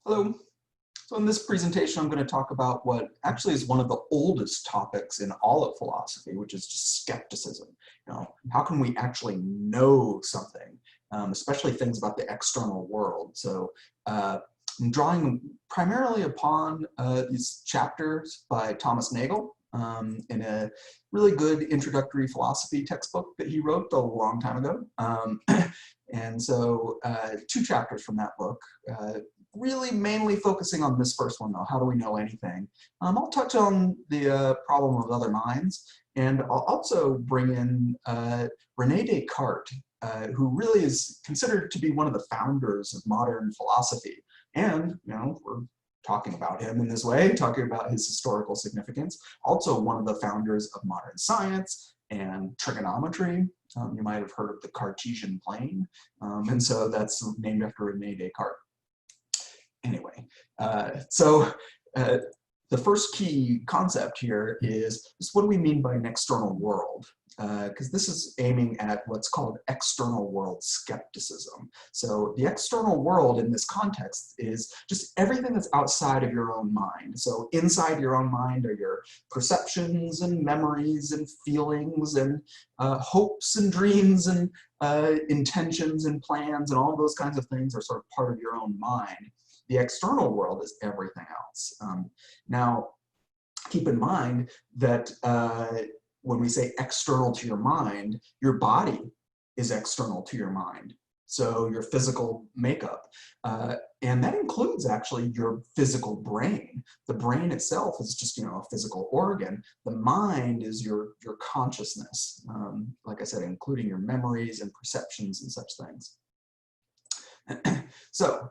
Hello. So in this presentation, I'm going to talk about what actually is one of the oldest topics in all of philosophy, which is just skepticism. How can we actually know something, especially things about the external world? So I'm drawing primarily upon these chapters by Thomas Nagel in a really good introductory philosophy textbook that he wrote a long time ago. And so two chapters from that book, really mainly focusing on this first one though, how do we know anything? I'll touch on the problem of other minds, and I'll also bring in René Descartes, who really is considered to be one of the founders of modern philosophy. And, we're talking about him in this way, talking about his historical significance, also one of the founders of modern science and trigonometry. You might have heard of the Cartesian plane, and so that's named after René Descartes. Anyway, the first key concept here is just what do we mean by an external world? Because this is aiming at what's called external world skepticism. So the external world in this context is just everything that's outside of your own mind. So inside your own mind are your perceptions and memories and feelings and hopes and dreams and intentions and plans, and all of those kinds of things are sort of part of your own mind. The external world is everything else. Now, keep in mind that when we say external to your mind, your body is external to your mind. So your physical makeup. And that includes actually your physical brain. The brain itself is just, a physical organ. The mind is your consciousness. Like I said, including your memories and perceptions and such things. So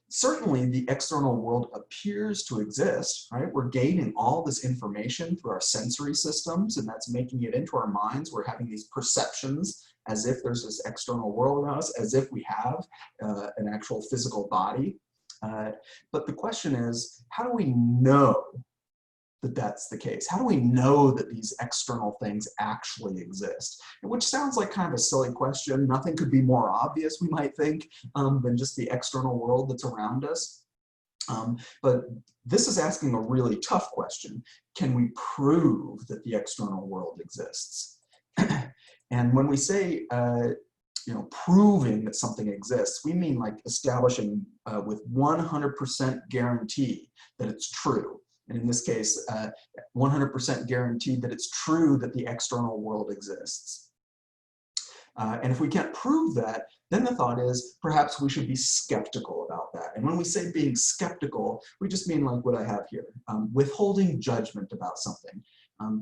certainly the external world appears to exist, right? We're gaining all this information through our sensory systems, and that's making it into our minds. We're having these perceptions as if there's this external world around us, as if we have an actual physical body. But the question is, how do we know that that's the case? How do we know that these external things actually exist? Which sounds like kind of a silly question. Nothing could be more obvious, we might think, than just the external world that's around us. But this is asking a really tough question. Can we prove that the external world exists? And when we say proving that something exists, we mean like establishing with 100% guarantee that it's true. And in this case, 100% guaranteed that it's true that the external world exists. And if we can't prove that, then the thought is perhaps we should be skeptical about that. And when we say being skeptical, we just mean like what I have here, withholding judgment about something.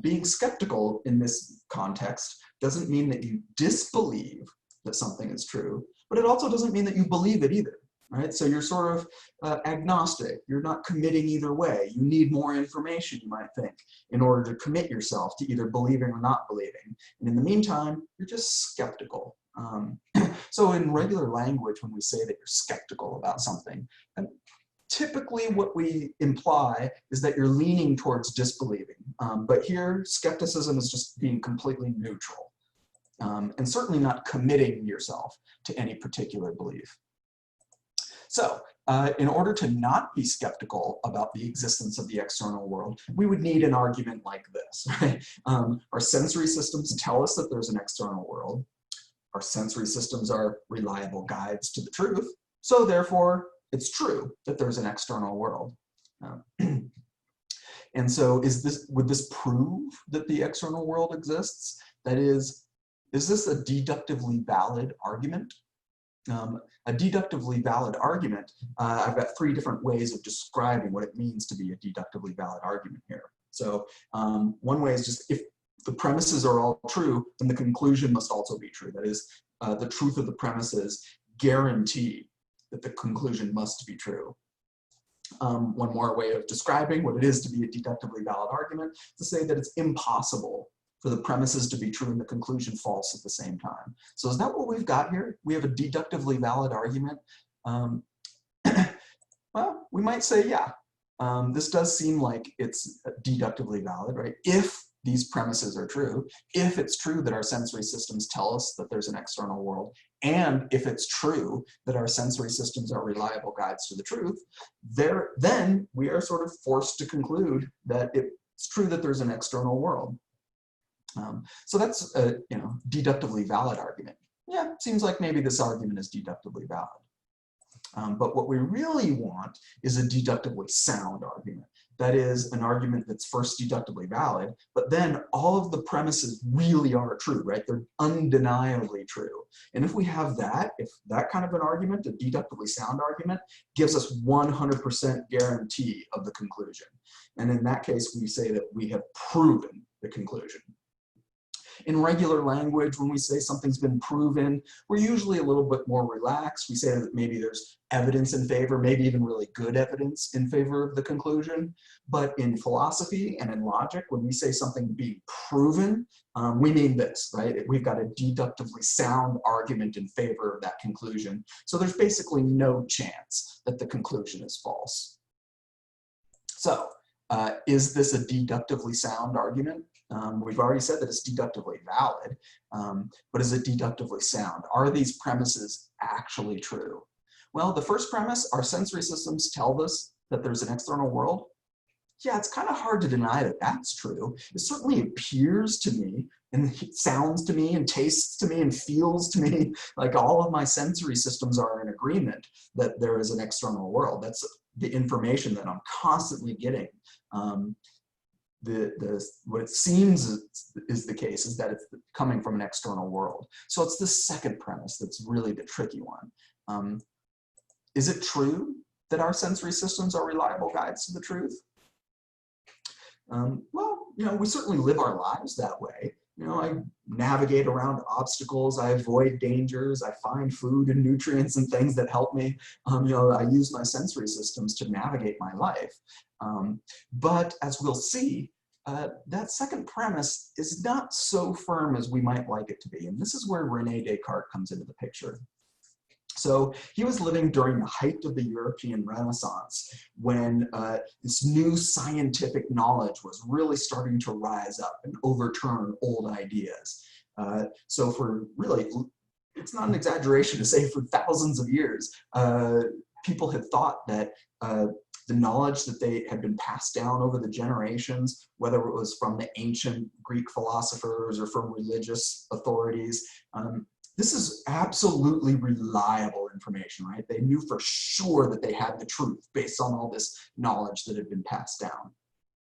Being skeptical in this context doesn't mean that you disbelieve that something is true, but it also doesn't mean that you believe it either. Right? So you're sort of agnostic. You're not committing either way. You need more information, you might think, in order to commit yourself to either believing or not believing. And in the meantime, you're just skeptical. So in regular language, when we say that you're skeptical about something, typically what we imply is that you're leaning towards disbelieving. But here, skepticism is just being completely neutral, and certainly not committing yourself to any particular belief. So in order to not be skeptical about the existence of the external world, we would need an argument like this. Right? Our sensory systems tell us that there's an external world. Our sensory systems are reliable guides to the truth. So therefore, it's true that there's an external world. And so would this prove that the external world exists? That is this a deductively valid argument? A deductively valid argument, I've got three different ways of describing what it means to be a deductively valid argument here. So one way is just if the premises are all true, then the conclusion must also be true. That is, the truth of the premises guarantee that the conclusion must be true. One more way of describing what it is to be a deductively valid argument is to say that it's impossible for the premises to be true and the conclusion false at the same time. So is that what we've got here? We have a deductively valid argument. Well, we might say, yeah, this does seem like it's deductively valid, right? If these premises are true, if it's true that our sensory systems tell us that there's an external world, And if it's true that our sensory systems are reliable guides to the truth, then we are sort of forced to conclude that it's true that there's an external world. So that's a deductively valid argument. Yeah, seems like maybe this argument is deductively valid. But what we really want is a deductively sound argument. That is an argument that's first deductively valid, but then all of the premises really are true, right? They're undeniably true. And if we have that, if that kind of an argument, a deductively sound argument, gives us 100% guarantee of the conclusion. And in that case, we say that we have proven the conclusion. In regular language, when we say something's been proven, we're usually a little bit more relaxed. We say that maybe there's evidence in favor, maybe even really good evidence in favor of the conclusion. But in philosophy and in logic, when we say something being proven, we mean this, right? We've got a deductively sound argument in favor of that conclusion. So there's basically no chance that the conclusion is false. So is this a deductively sound argument? We've already said that it's deductively valid, but is it deductively sound? Are these premises actually true? Well, the first premise, our sensory systems tell us that there's an external world. Yeah, it's kind of hard to deny that that's true. It certainly appears to me, and sounds to me, and tastes to me, and feels to me like all of my sensory systems are in agreement that there is an external world. That's the information that I'm constantly getting. What it seems is the case is that it's coming from an external world. So it's the second premise that's really the tricky one. Is it true that our sensory systems are reliable guides to the truth? Well, we certainly live our lives that way. I navigate around obstacles, I avoid dangers, I find food and nutrients and things that help me. I use my sensory systems to navigate my life. But as we'll see, that second premise is not so firm as we might like it to be. And this is where René Descartes comes into the picture. So he was living during the height of the European Renaissance when this new scientific knowledge was really starting to rise up and overturn old ideas. So for really, it's not an exaggeration to say for thousands of years, people had thought that the knowledge that they had been passed down over the generations, whether it was from the ancient Greek philosophers or from religious authorities, this is absolutely reliable information, right? They knew for sure that they had the truth based on all this knowledge that had been passed down.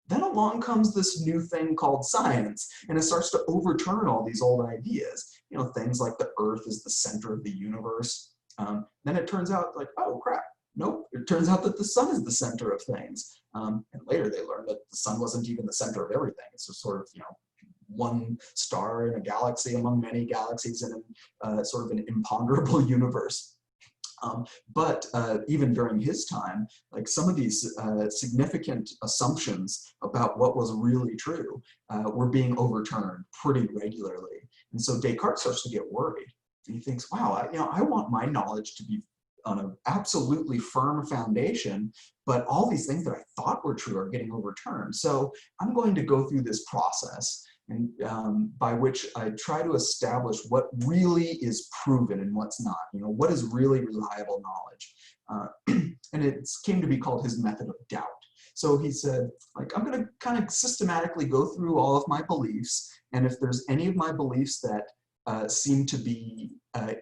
Then along comes this new thing called science, and it starts to overturn all these old ideas. Things like the Earth is the center of the universe. Then it turns out like, oh crap, nope, it turns out that the sun is the center of things. And later they learned that the sun wasn't even the center of everything. It's just sort of, one star in a galaxy among many galaxies in sort of an imponderable universe. But even during his time, like some of these significant assumptions about what was really true were being overturned pretty regularly. And so Descartes starts to get worried. And he thinks, wow, I want my knowledge to be on an absolutely firm foundation, but all these things that I thought were true are getting overturned. So I'm going to go through this process and by which I try to establish what really is proven and what's not, what is really reliable knowledge. And it came to be called his method of doubt. So he said, I'm going to kind of systematically go through all of my beliefs, and if there's any of my beliefs that seem to be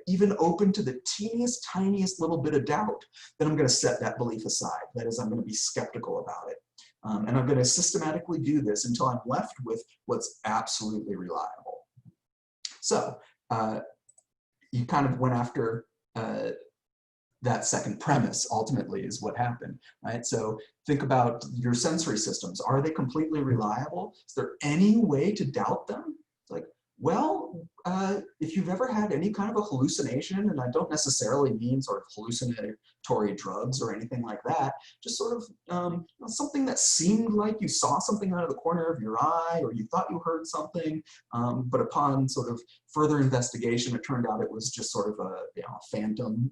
even open to the teeniest, tiniest little bit of doubt, then I'm going to set that belief aside. That is, I'm going to be skeptical about it. And I'm going to systematically do this until I'm left with what's absolutely reliable. So you kind of went after that second premise, ultimately, is what happened, right? So think about your sensory systems. Are they completely reliable? Is there any way to doubt them? It's like, well, if you've ever had any kind of a hallucination, and I don't necessarily mean sort of hallucinatory drugs or anything like that, just sort of something that seemed like you saw something out of the corner of your eye, or you thought you heard something, but upon sort of further investigation, it turned out it was just sort of a phantom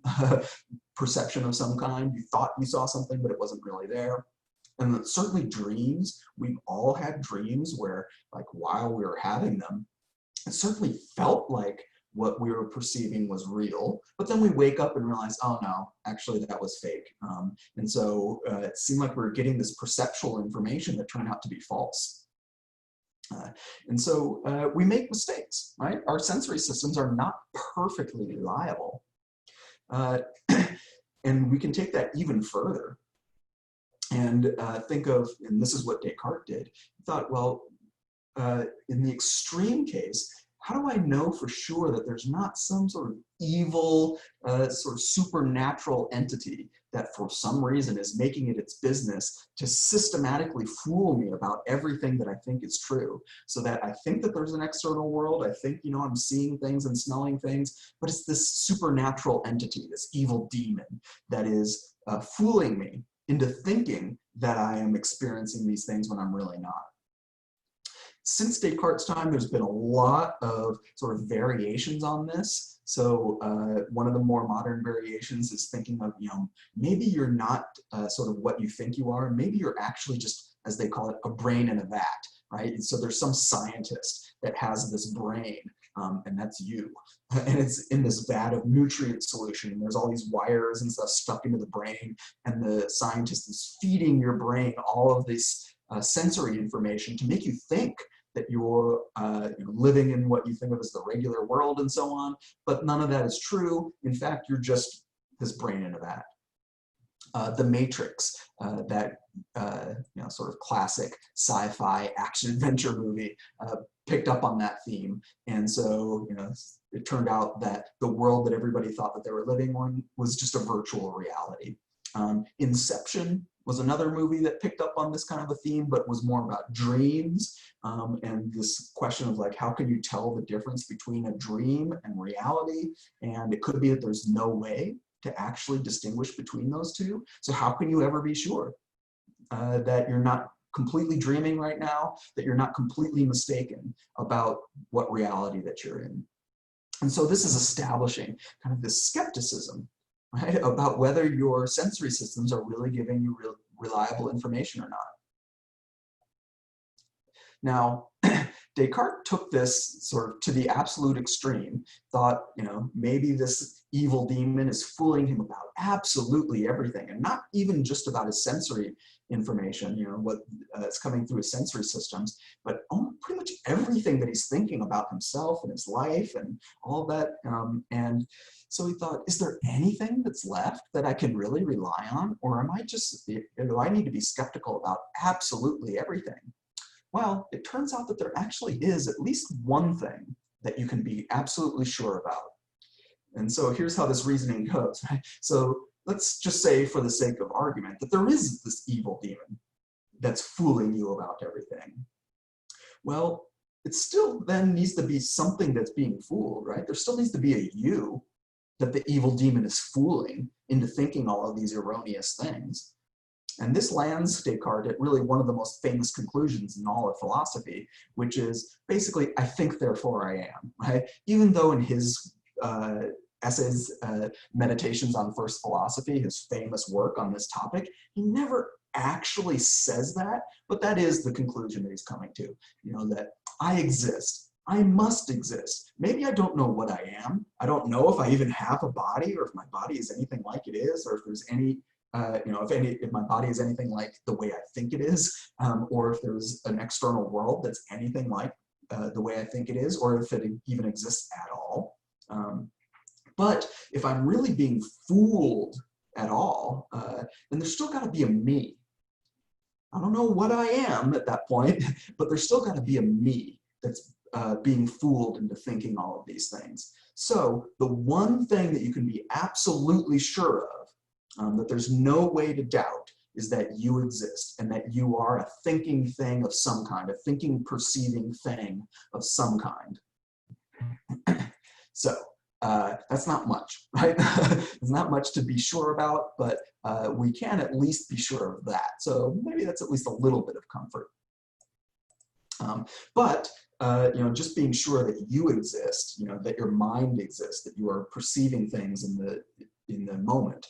perception of some kind. You thought you saw something, but it wasn't really there. And certainly dreams, we've all had dreams where, like, while we were having them, it certainly felt like what we were perceiving was real, but then we wake up and realize, oh no, actually that was fake. And so it seemed like we were getting this perceptual information that turned out to be false. And so we make mistakes, right? Our sensory systems are not perfectly reliable. And we can take that even further and think of, and this is what Descartes did, he thought, well, in the extreme case, how do I know for sure that there's not some sort of evil, sort of supernatural entity that for some reason is making it its business to systematically fool me about everything that I think is true, so that I think that there's an external world, I think, you know, I'm seeing things and smelling things, but it's this supernatural entity, this evil demon that is fooling me into thinking that I am experiencing these things when I'm really not. Since Descartes' time, there's been a lot of sort of variations on this. So one of the more modern variations is thinking of, you know, maybe you're not sort of what you think you are. Maybe you're actually just, as they call it, a brain in a vat, right? And so there's some scientist that has this brain, and that's you. And it's in this vat of nutrient solution. And there's all these wires and stuff stuck into the brain. And the scientist is feeding your brain all of this sensory information to make you think that you're you know, living in what you think of as the regular world and so on, but none of that is true. In fact, you're just this brain in a vat. The Matrix, that you know, sort of classic sci-fi action-adventure movie, picked up on that theme, and so, you know, it turned out that the world that everybody thought that they were living in was just a virtual reality. Inception was another movie that picked up on this kind of a theme, but was more about dreams, and this question of like, how can you tell the difference between a dream and reality? And it could be that there's no way to actually distinguish between those two. So how can you ever be sure that you're not completely dreaming right now, that you're not completely mistaken about what reality that you're in? And so this is establishing kind of this skepticism, right, about whether your sensory systems are really giving you reliable information or not. Now, Descartes took this sort of to the absolute extreme, thought, you know, maybe this evil demon is fooling him about absolutely everything, and not even just about his sensory information, you know, what is coming through his sensory systems, but pretty much everything that he's thinking about himself and his life and all that. And so he thought, is there anything that's left that I can really rely on? Or am I just, do I need to be skeptical about absolutely everything? Well, it turns out that there actually is at least one thing that you can be absolutely sure about. And so here's how this reasoning goes, right? So let's just say, for the sake of argument, that there is this evil demon that's fooling you about everything. Well, it still then needs to be something that's being fooled, right? There still needs to be a you that the evil demon is fooling into thinking all of these erroneous things. And this lands Descartes at really one of the most famous conclusions in all of philosophy, which is basically, I think, therefore I am, right? Even though in his essays, Meditations on First Philosophy, his famous work on this topic, he never actually says that, but that is the conclusion that he's coming to, you know, that I exist. I must exist. Maybe I don't know what I am. I don't know if I even have a body, or if my body is anything like it is, or if there's any you know, if my body is anything like the way I think it is, or if there's an external world that's anything like the way I think it is, or if it even exists at all. But if I'm really being fooled at all, then there's still got to be a me. I don't know what I am at that point, but there's still got to be a me that's being fooled into thinking all of these things. So the one thing that you can be absolutely sure of, that there's no way to doubt, is that you exist, and that you are a thinking thing of some kind, a thinking, perceiving thing of some kind. So that's not much, right? There's not much to be sure about, but we can at least be sure of that. So maybe that's at least a little bit of comfort. But you know, just being sure that you exist, you know, that your mind exists, that you are perceiving things in the moment,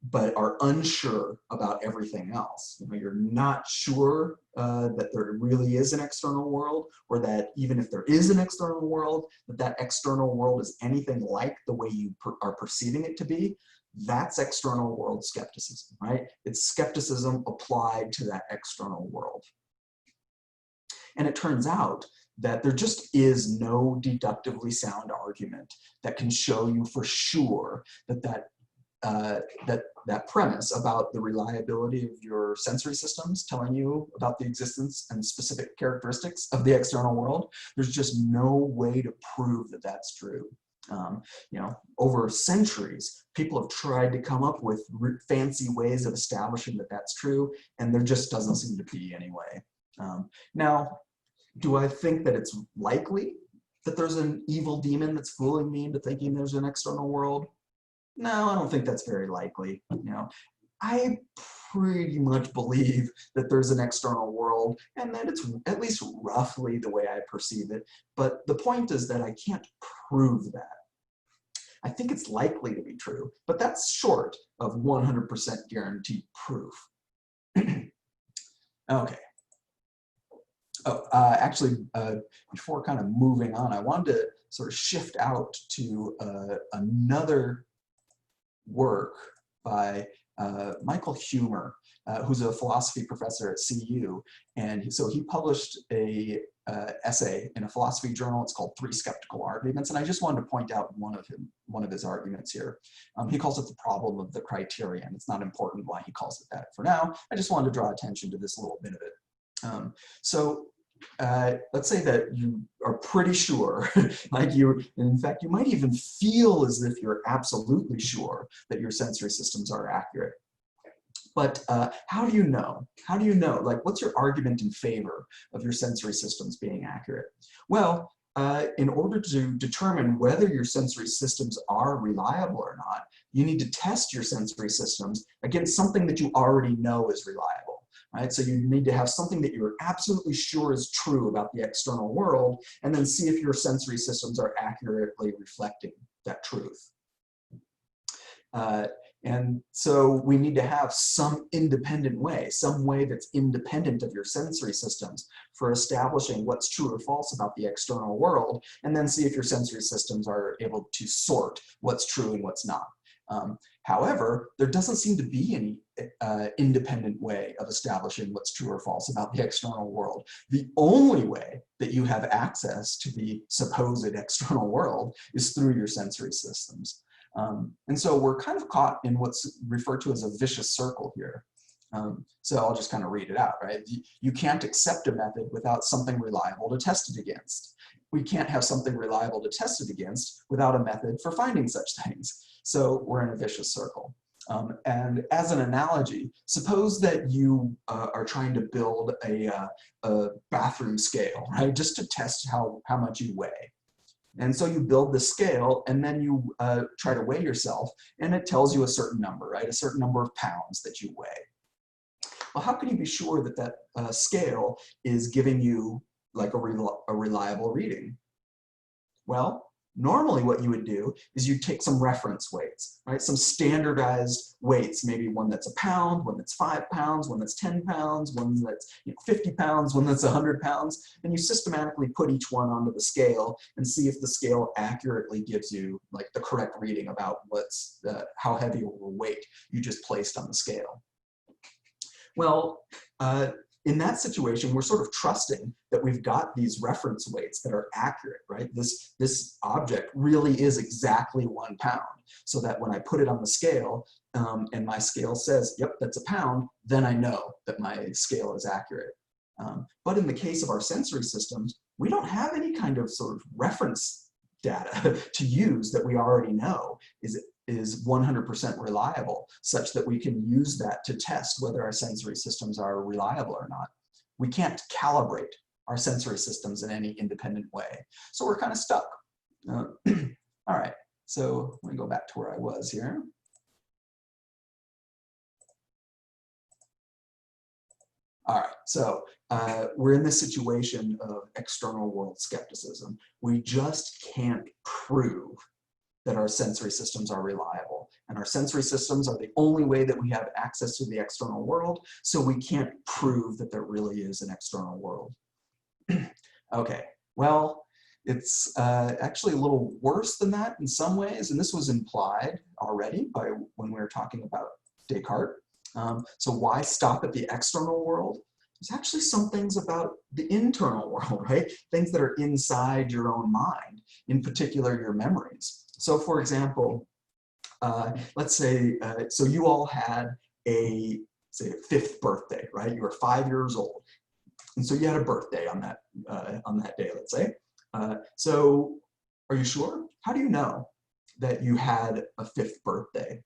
but are unsure about everything else. You know, you're not sure that there really is an external world, or that even if there is an external world, that external world is anything like the way you are perceiving it to be. That's external world skepticism, right? It's skepticism applied to that external world. And it turns out that there just is no deductively sound argument that can show you for sure that that premise about the reliability of your sensory systems telling you about the existence and specific characteristics of the external world, there's just no way to prove that that's true. You know, over centuries, people have tried to come up with fancy ways of establishing that that's true, and there just doesn't seem to be any way. Now, do I think that it's likely that there's an evil demon that's fooling me into thinking there's an external world? No, I don't think that's very likely. You know, I pretty much believe that there's an external world and that it's at least roughly the way I perceive it. But the point is that I can't prove that. I think it's likely to be true, but that's short of 100% guaranteed proof. Okay. Oh, actually, before kind of moving on, I wanted to sort of shift out to another work by Michael Huemer, who's a philosophy professor at CU. And so he published a essay in a philosophy journal. It's called Three Skeptical Arguments. And I just wanted to point out one of his arguments here. He calls it the problem of the criterion. It's not important why he calls it that for now. I just wanted to draw attention to this little bit of it. Let's say that you are pretty sure, like in fact, you might even feel as if you're absolutely sure that your sensory systems are accurate. But how do you know? How do you know? Like, what's your argument in favor of your sensory systems being accurate? Well, in order to determine whether your sensory systems are reliable or not, you need to test your sensory systems against something that you already know is reliable. Right? So you need to have something that you're absolutely sure is true about the external world, and then see if your sensory systems are accurately reflecting that truth. And so we need to have some independent way, some way that's independent of your sensory systems for establishing what's true or false about the external world, and then see if your sensory systems are able to sort what's true and what's not. However, there doesn't seem to be any independent way of establishing what's true or false about the external world. The only way that you have access to the supposed external world is through your sensory systems. And so we're kind of caught in what's referred to as a vicious circle here. So I'll just kind of read it out, right? You can't accept a method without something reliable to test it against. We can't have something reliable to test it against without a method for finding such things. So we're in a vicious circle. And as an analogy, suppose that you are trying to build a bathroom scale, right? Just to test how much you weigh. And so you build the scale, and then you try to weigh yourself, and it tells you a certain number, right? A certain number of pounds that you weigh. Well, how can you be sure that that scale is giving you like a reliable reading? Well, normally what you would do is you take some reference weights, right? Some standardized weights, maybe one that's a pound, one that's 5 pounds, one that's 10 pounds, one that's 50 pounds, one that's 100 pounds, and you systematically put each one onto the scale and see if the scale accurately gives you like the correct reading about what's how heavy of a weight you just placed on the scale. Well, in that situation, we're sort of trusting that we've got these reference weights that are accurate, right? This object really is exactly 1 pound, so that when I put it on the scale and my scale says, yep, that's a pound, then I know that my scale is accurate. But in the case of our sensory systems, we don't have any kind of sort of reference data to use that we already know is 100% reliable, such that we can use that to test whether our sensory systems are reliable or not. We can't calibrate our sensory systems in any independent way. So we're kind of stuck. All right, so let me go back to where I was here. All right, so we're in this situation of external world skepticism. We just can't prove that our sensory systems are reliable. And our sensory systems are the only way that we have access to the external world, so we can't prove that there really is an external world. Okay, well, it's actually a little worse than that in some ways, and this was implied already by when we were talking about Descartes. So why stop at the external world? There's actually some things about the internal world, right? Things that are inside your own mind, in particular your memories. So for example, let's say, so you all had a, say, a 5th birthday, right? You were 5 years old. And so you had a birthday on that day, let's say. So are you sure? How do you know that you had a 5th birthday?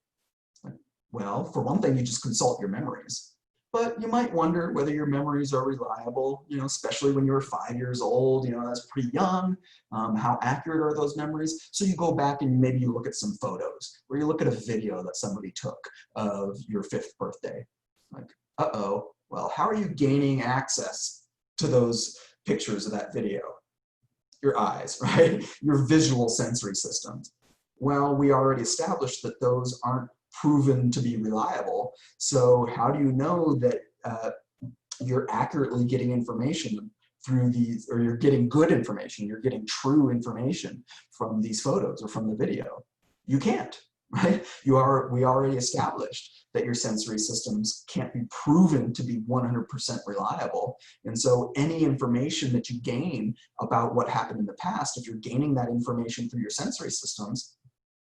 Well, for one thing, you just consult your memories. But you might wonder whether your memories are reliable, you know, especially when you were 5 years old, you know, that's pretty young. How accurate are those memories? So you go back and maybe you look at some photos, or you look at a video that somebody took of your 5th birthday. Like, uh-oh, well, how are you gaining access to those pictures of that video? Your eyes, right? Your visual sensory systems. Well, we already established that those aren't proven to be reliable. So how do you know that you're accurately getting information through these, or you're getting good information, you're getting true information from these photos or from the video? You can't, right? We already established that your sensory systems can't be proven to be 100% reliable. And so any information that you gain about what happened in the past, if you're gaining that information through your sensory systems,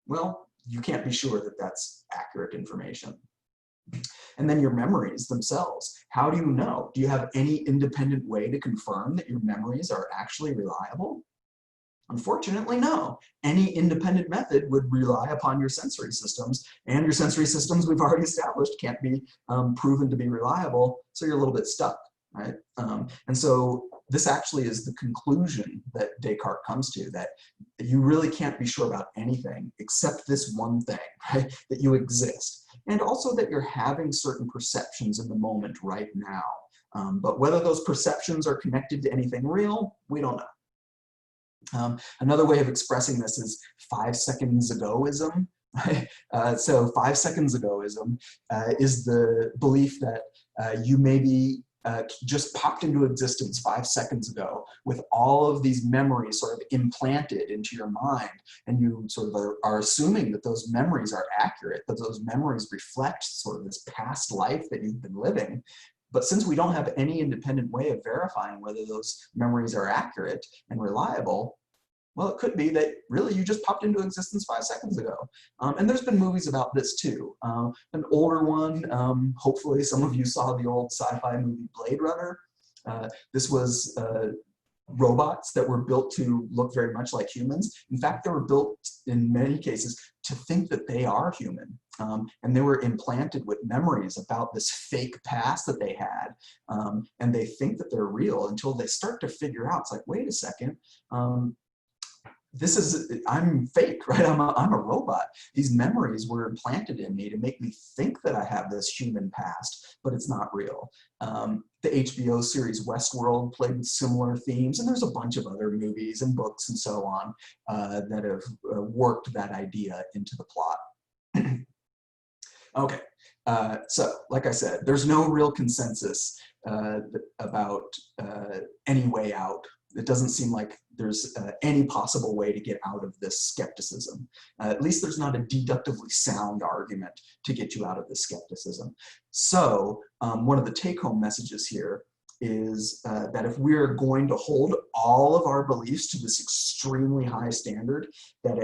well, you can't be sure that that's accurate information. And then your memories themselves. How do you know? Do you have any independent way to confirm that your memories are actually reliable? Unfortunately, no. Any independent method would rely upon your sensory systems, and your sensory systems, we've already established, can't be proven to be reliable, so you're a little bit stuck, right? And so this actually is the conclusion that Descartes comes to, that you really can't be sure about anything except this one thing, right? That you exist. And also that you're having certain perceptions in the moment right now. But whether those perceptions are connected to anything real, we don't know. Another way of expressing this is 5 seconds agoism. Right? So 5 seconds agoism is the belief that you maybe just popped into existence 5 seconds ago with all of these memories sort of implanted into your mind, and you sort of are assuming that those memories are accurate, that those memories reflect sort of this past life that you've been living. But since we don't have any independent way of verifying whether those memories are accurate and reliable, well, it could be that really you just popped into existence 5 seconds ago. And there's been movies about this too. An older one, hopefully some of you saw the old sci-fi movie Blade Runner. This was robots that were built to look very much like humans. In fact, they were built in many cases to think that they are human. And they were implanted with memories about this fake past that they had. And they think that they're real until they start to figure out, it's like, wait a second, I'm fake, right? I'm a robot. These memories were implanted in me to make me think that I have this human past, but it's not real. The HBO series Westworld played with similar themes, and there's a bunch of other movies and books and so on that have worked that idea into the plot. Okay, so like I said, there's no real consensus about any way out. It doesn't seem like there's any possible way to get out of this skepticism. At least there's not a deductively sound argument to get you out of this skepticism. So one of the take-home messages here is that if we're going to hold all of our beliefs to this extremely high standard, that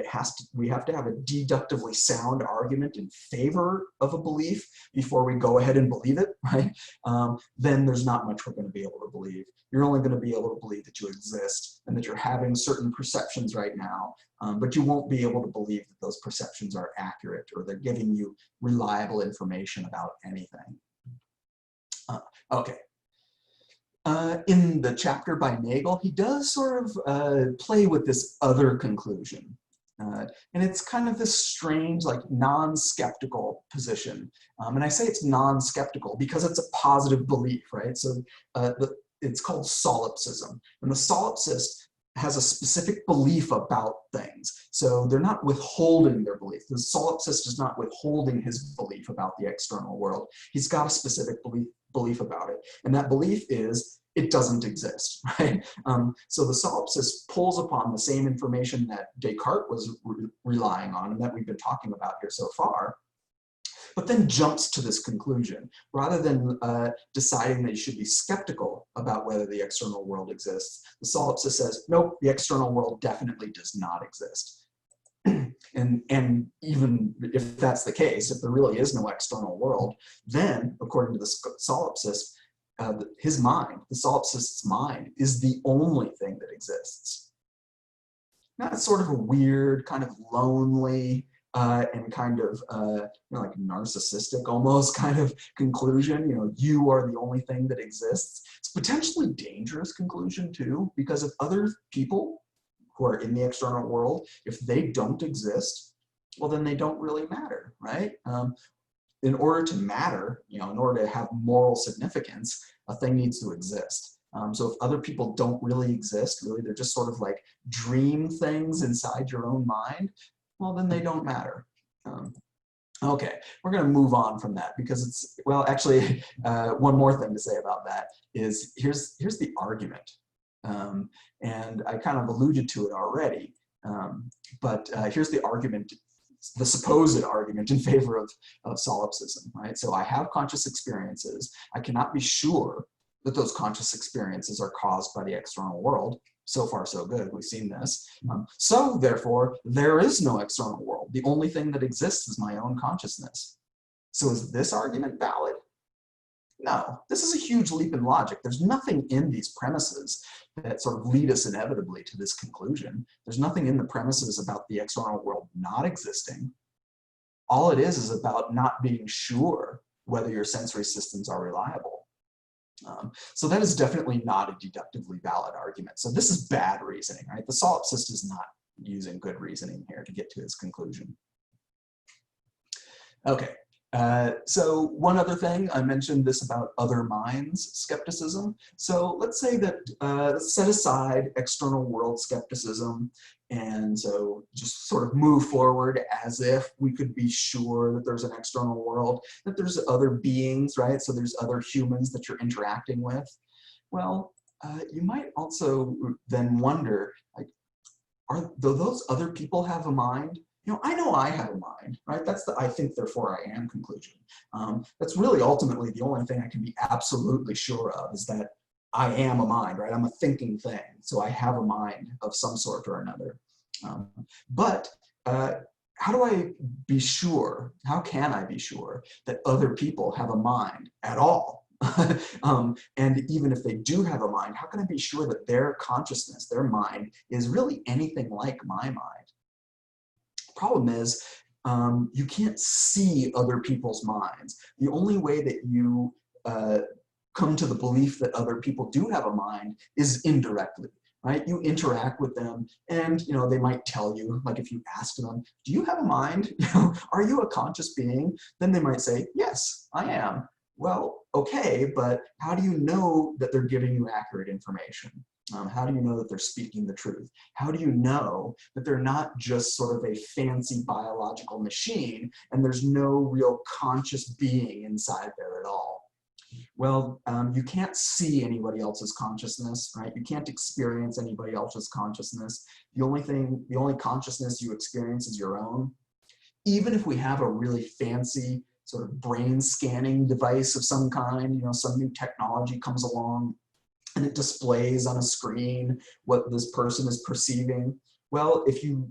we have to have a deductively sound argument in favor of a belief before we go ahead and believe it, right? Then there's not much we're going to be able to believe. You're only going to be able to believe that you exist and that you're having certain perceptions right now, but you won't be able to believe that those perceptions are accurate or they're giving you reliable information about anything. Okay. In the chapter by Nagel, he does sort of play with this other conclusion. And it's kind of this strange, like, non-skeptical position. And I say it's non-skeptical because it's a positive belief, right? So it's called solipsism. And the solipsist has a specific belief about things. So they're not withholding their belief. The solipsist is not withholding his belief about the external world. He's got a specific belief about it. And that belief is it doesn't exist, right? So the solipsist pulls upon the same information that Descartes was relying on and that we've been talking about here so far, but then jumps to this conclusion. Rather than deciding that you should be skeptical about whether the external world exists, the solipsist says, nope, the external world definitely does not exist. And even if that's the case, if there really is no external world, then according to the solipsist, his mind, the solipsist's mind, is the only thing that exists. Now, it's sort of a weird, kind of lonely, and kind of like narcissistic almost kind of conclusion. You are the only thing that exists. It's a potentially dangerous conclusion too, because if other people who are in the external world, if they don't exist, well, then they don't really matter, right? In order to matter, in order to have moral significance, a thing needs to exist. So if other people don't really exist, really they're just sort of like dream things inside your own mind, well, then they don't matter. Okay, we're going to move on from that because it's, well, actually, one more thing to say about that is here's the argument. And I kind of alluded to it already, but here's the argument, the supposed argument in favor of solipsism, right? So I have conscious experiences. I cannot be sure that those conscious experiences are caused by the external world. So far, so good. We've seen this. So therefore, there is no external world. The only thing that exists is my own consciousness. So is this argument valid? No, this is a huge leap in logic. There's nothing in these premises that sort of lead us inevitably to this conclusion. There's nothing in the premises about the external world not existing. All it is about not being sure whether your sensory systems are reliable. So that is definitely not a deductively valid argument. So this is bad reasoning, right? The solipsist is not using good reasoning here to get to his conclusion. Okay, so one other thing, I mentioned this about other minds skepticism. So let's say that, let's set aside external world skepticism, and so just sort of move forward as if we could be sure that there's an external world, that there's other beings, right? So there's other humans that you're interacting with. Well, you might also then wonder, like, do those other people have a mind? I know I have a mind, right? That's the I think, therefore I am conclusion. That's really ultimately the only thing I can be absolutely sure of is that I am a mind, right? I'm a thinking thing. So I have a mind of some sort or another. But how do I be sure? How can I be sure that other people have a mind at all? And even if they do have a mind, how can I be sure that their consciousness, their mind, is really anything like my mind? Problem is, you can't see other people's minds. The only way that you come to the belief that other people do have a mind is indirectly, right? You interact with them and they might tell you, like if you ask them, do you have a mind? Are you a conscious being? Then they might say, yes, I am. Well, okay, but how do you know that they're giving you accurate information? How do you know that they're speaking the truth? How do you know that they're not just sort of a fancy biological machine and there's no real conscious being inside there at all? Well, you can't see anybody else's consciousness, right? You can't experience anybody else's consciousness. The only consciousness you experience is your own. Even if we have a really fancy sort of brain scanning device of some kind, some new technology comes along and it displays on a screen what this person is perceiving. Well, if you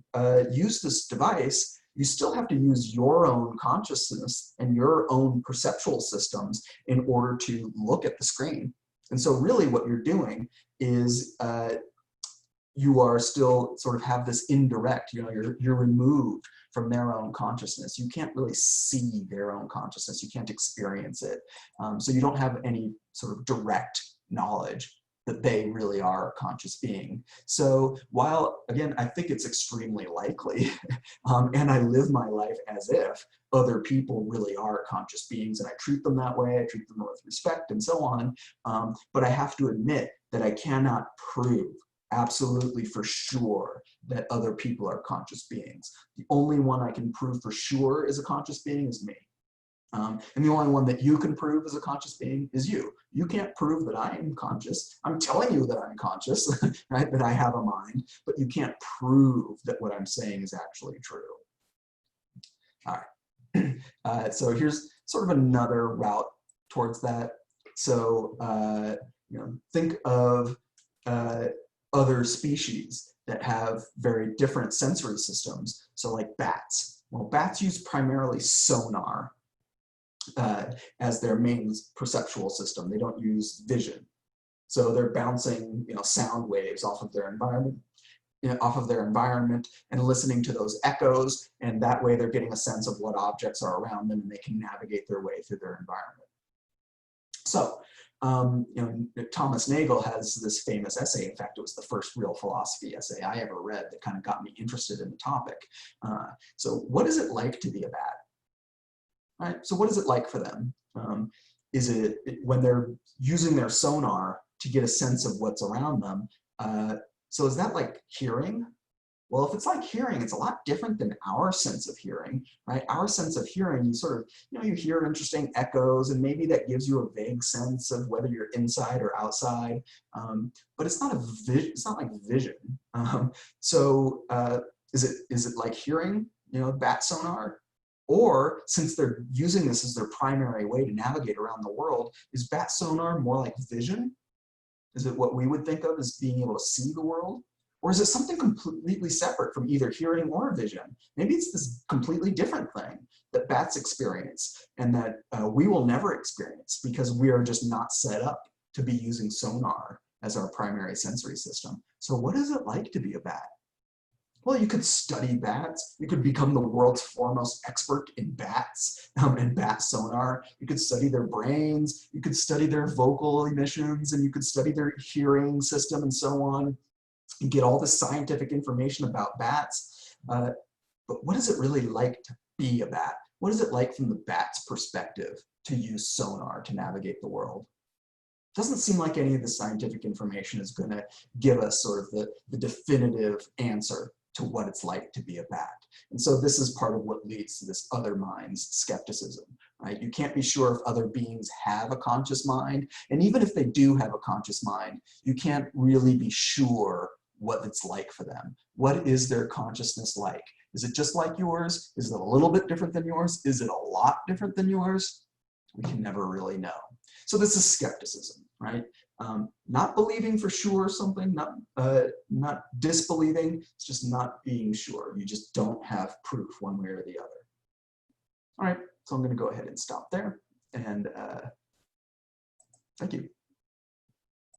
use this device, you still have to use your own consciousness and your own perceptual systems in order to look at the screen. And so really what you're doing is you are still sort of have this indirect, you're removed from their own consciousness. You can't really see their own consciousness. You can't experience it. So you don't have any sort of direct knowledge that they really are a conscious being. So while, again, I think it's extremely likely, and I live my life as if other people really are conscious beings, and I treat them that way, I treat them with respect and so on, but I have to admit that I cannot prove absolutely for sure that other people are conscious beings. The only one I can prove for sure is a conscious being is me. And the only one that you can prove as a conscious being is you. You can't prove that I am conscious. I'm telling you that I'm conscious, right? That I have a mind, but you can't prove that what I'm saying is actually true. All right. So here's sort of another route towards that. So think of other species that have very different sensory systems. So like bats. Well, bats use primarily sonar as their main perceptual system. They don't use vision. So they're bouncing, sound waves off of their environment, and listening to those echoes, and that way they're getting a sense of what objects are around them, and they can navigate their way through their environment. So, Thomas Nagel has this famous essay. In fact, it was the first real philosophy essay I ever read that kind of got me interested in the topic. So what is it like to be a bat? Right? So what is it like for them? Is it when they're using their sonar to get a sense of what's around them? So is that like hearing? Well, if it's like hearing, it's a lot different than our sense of hearing, right? Our sense of hearing, you sort of, you hear interesting echoes, and maybe that gives you a vague sense of whether you're inside or outside. But it's not it's not like vision. So is it like hearing, bat sonar? Or since they're using this as their primary way to navigate around the world, is bat sonar more like vision? Is it what we would think of as being able to see the world? Or is it something completely separate from either hearing or vision? Maybe it's this completely different thing that bats experience and that we will never experience because we are just not set up to be using sonar as our primary sensory system. So what is it like to be a bat? Well, you could study bats. You could become the world's foremost expert in bats and bat sonar. You could study their brains. You could study their vocal emissions, and you could study their hearing system and so on. You get all this scientific information about bats. But what is it really like to be a bat? What is it like from the bat's perspective to use sonar to navigate the world? Doesn't seem like any of the scientific information is going to give us sort of the definitive answer to what it's like to be a bat. And so this is part of what leads to this other minds skepticism, right? You can't be sure if other beings have a conscious mind. And even if they do have a conscious mind, you can't really be sure what it's like for them. What is their consciousness like? Is it just like yours? Is it a little bit different than yours? Is it a lot different than yours? We can never really know. So this is skepticism, right? Not believing for sure something, not disbelieving, it's just not being sure. You just don't have proof one way or the other. All right, so I'm going to go ahead and stop there, and thank you.